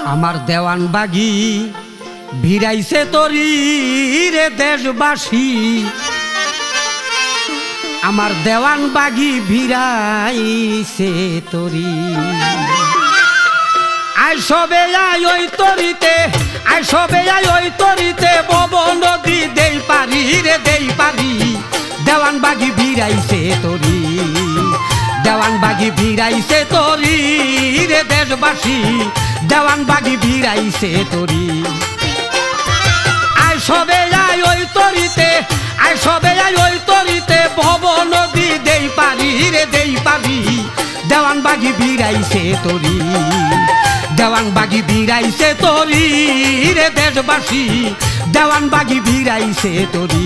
আমার দেওয়ান বাগি ভিড়াইছে তরি রে দেশবাসী, আমার দেওয়ান বাগি ভিড়াইছে তরি। আই সবে আই ওই তরিতে, আই সবে আই ওই তরিতে, বব নদী দেই পারি রে দেই পারি। দেওয়ান বাগি ভিড়াইছে তরি, দেওয়ান বাগি ভিড়াইছে তরি রে দেশবাসী, দেওয়ান বাগি ভিড়াইছে তরি। আই সবে আই ওই তরিতে, আই সবে আই ওই তরিতে, ভব নদী দেই পারি রে দেই পারি। দেওয়ান বাগি ভিড়াইছে তরি, দেওয়ান বাগি ভিড়াইছে তরি রে দেশবাসী, দেওয়ান বাগি ভিড়াইছে তরি।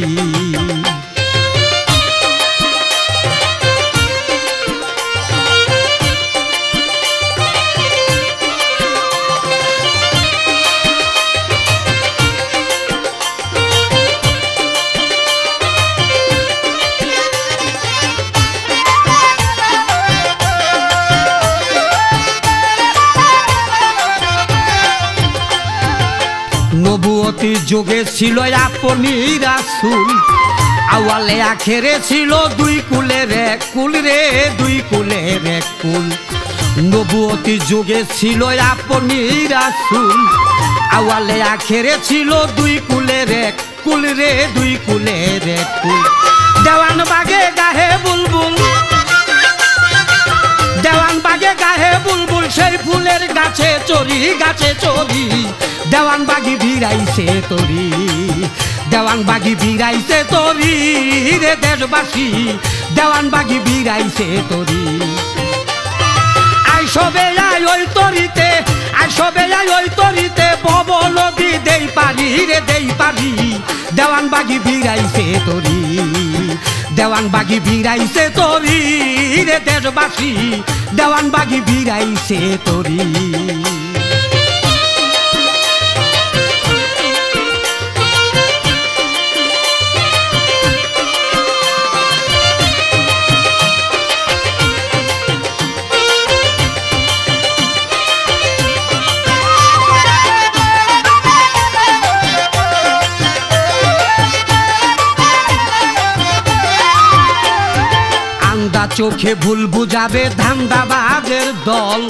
নবুয়তি যুগে ছিল আপনি রাসূল, আওয়ালে আখেরে ছিল দুই কুলের এক কুল রে, দুই কুলের এক কুল। নবুয়তি যুগে ছিল আপনি রাসূল, আওয়ালে আখেরে ছিল দুই কুলের এক কুল রে, দুই কুলের এক কুল। দেওয়ান বাগে গাহে বুলবুল, দেওয়ান বাগে গাহে বুলবুল, সেই ফুলের গাছে চড়ি, গাছে চড়ি। দেওয়ান বাগি ভিড়াইছে তরি, দেওয়ান বাগি ভিড়াইছে তরি রে দেশবাসী, দেওয়ান বাগি ভিড়াইছে তরি। আই সবে আই ওই তরিতে, আই সবে আই ওই তরিতে, ভব নদী দেই পারি রে দেই পারি। দেওয়ান বাগি ভিড়াইছে তরি, দেওয়ান বাগি ভিড়াইছে তরি রে দেশবাসী, দেওয়ান বাগি ভিড়াইছে তরি। চোখে ভুল বুঝাবে ধান্দাবাজের দল,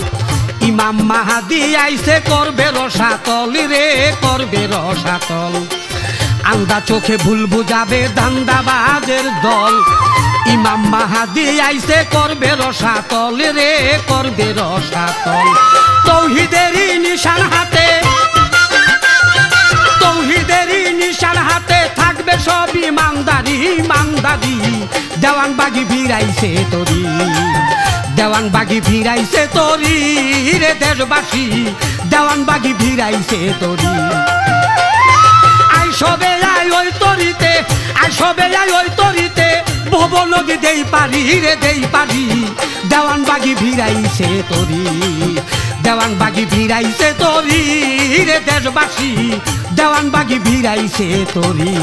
ইমাম মাহাদি আইছে করবে রসাতল রে, করবে রসাতল। আন্দা চোখে ভুল বুঝাবে ধান্দাবাজের দল, ইমাম মাহাদি আইছে করবে রসাতল রে, করবে রসাতল। তৌহিদেরই নিশান হাতে, তৌহিদেরই নিশান হাতে, থাকবে সব ইমানদারি, ইমানদারি। দেওয়ান বাগি ভিড়াইছে তরি, দেওয়ান বাগি ভিড়াইছে তরি রে দেশবাসী, দেওয়ান বাগি ভিড়াইছে তরি। আই সবে আই ওই তরিতে, আই সবে আই ওই তরিতে, ভব নদী দেই পারি রে দেই পারি। দেওয়ান বাগি ভিড়াইছে তরি, দেওয়ান বাগি ভিড়াইছে তরি রে দেশবাসী, দেওয়ান বাগি ভিড়াইছে তরি।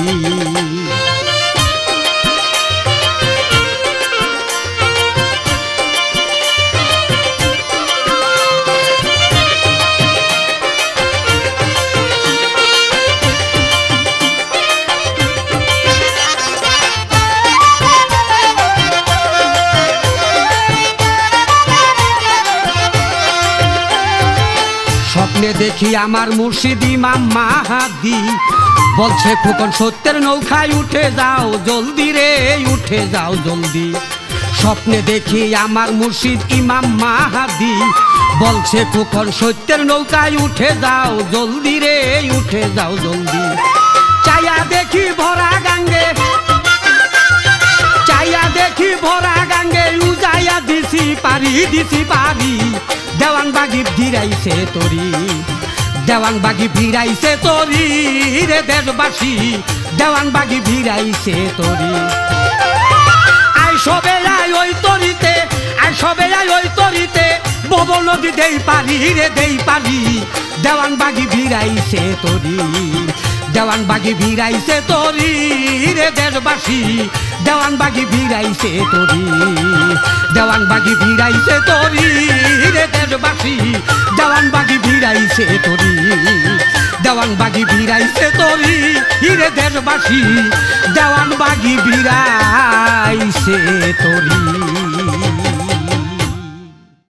স্বপ্নে দেখি আমার মুর্শিদ ইমাম মাহাদি, বলছে খোকন সত্যের নৌকায় উঠে যাও জলদি রে, উঠে যাও জলদি। স্বপ্নে দেখি আমার মুর্শিদ ইমাম মাহাদি, বলছে খোকন সত্যের নৌকায় উঠে যাও জলদি রে, উঠে যাও জলদি। চাইয়া দেখি ভরা গাঙ্গে, চাইয়া দেখি ভরা গাঙ্গে, উজাইয়া দিছি পারি, দিছি পারি। দেওয়ান বাগি ভিড়াইছে তরি, দেওয়ান বাগি ভিড়াইছে তরি রে দেশবাসী, দেওয়ান বাগি ভিড়াইছে তরি। আই সবে আই ওই তরিতে, আই সবে আই ওই তরিতে, ভব নদী দেই পারি রে দেই পারি। দেওয়ান বাগি ভিড়াইছে তরি, দেওয়ান বাগি ভিড়াইছে তরি রে দেশবাসী, দেওয়ান বাগি ভিড়াইছে তোরি দেওয়ান বাগি ভিড়াইছে তোরি রে দেশবাসী দেওয়ান বাগি ভিড়াইছে তোরি দেওয়ান বাগি ভিড়াইছে তোরি রে দেশবাসী দেওয়ান বাগি ভিড়াইছে তোরি